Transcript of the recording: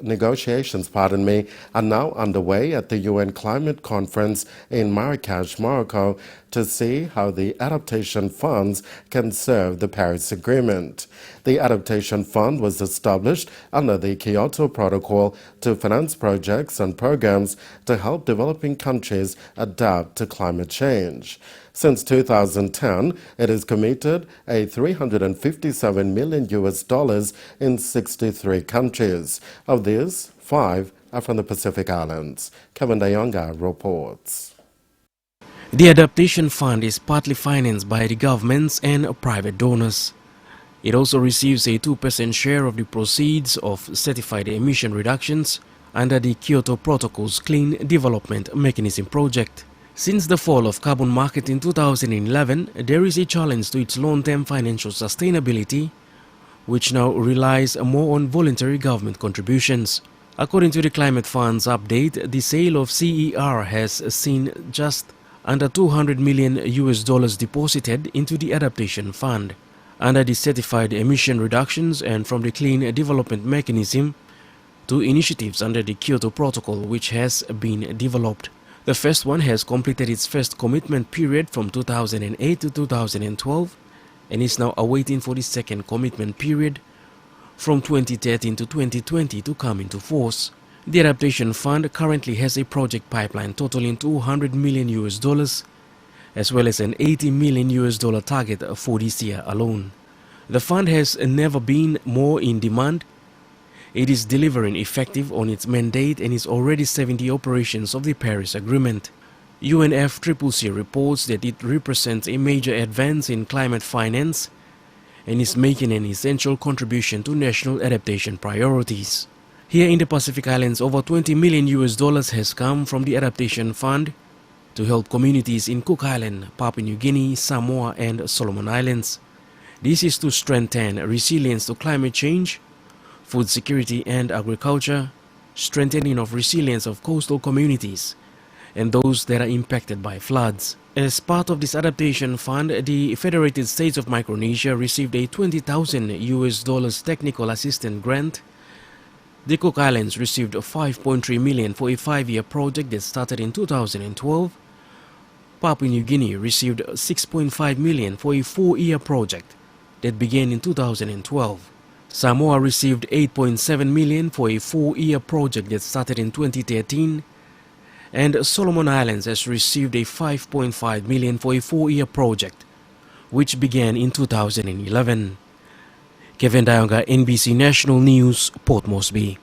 negotiations are now underway at the UN Climate Conference in Marrakesh, Morocco, to see how the Adaptation funds can serve the Paris Agreement. The Adaptation Fund was established under the Kyoto Protocol to finance projects and programs to help developing countries adapt to climate change. Since 2010, it has committed a $357 million in 63 countries. Of these, 5 are from the Pacific Islands. Kevin Dayonga reports. The Adaptation Fund is partly financed by the governments and private donors. It also receives a 2% share of the proceeds of certified emission reductions under the Kyoto Protocol's Clean Development Mechanism project. Since the fall of carbon market in 2011, there is a challenge to its long-term financial sustainability, which now relies more on voluntary government contributions. According to the Climate Fund's update, the sale of CER has seen just under $200 million deposited into the Adaptation Fund under the certified emission reductions and from the Clean Development Mechanism to initiatives under the Kyoto Protocol, which has been developed. The first one has completed its first commitment period from 2008 to 2012 and is now awaiting for the second commitment period from 2013 to 2020 to come into force. The Adaptation Fund currently has a project pipeline totaling $200 million as well as an $80 million target for this year alone. The fund has never been more in demand. It is delivering effective on its mandate and is already serving the operations of the Paris Agreement. UNFCCC reports that it represents a major advance in climate finance and is making an essential contribution to national adaptation priorities. Here in the Pacific Islands, over $20 million has come from the Adaptation Fund to help communities in Cook Island, Papua New Guinea, Samoa and Solomon Islands. This is to strengthen resilience to climate change, food security and agriculture, strengthening of resilience of coastal communities, and those that are impacted by floods. As part of this Adaptation Fund, the Federated States of Micronesia received a $20,000 technical assistance grant. The Cook Islands received $5.3 million for a 5-year project that started in 2012. Papua New Guinea received $6.5 million for a 4-year project that began in 2012. Samoa received $8.7 million for a 4-year project that started in 2013. And Solomon Islands has received a $5.5 million for a 4-year project, which began in 2011. Kevin Dayonga, NBC National News, Port Moresby.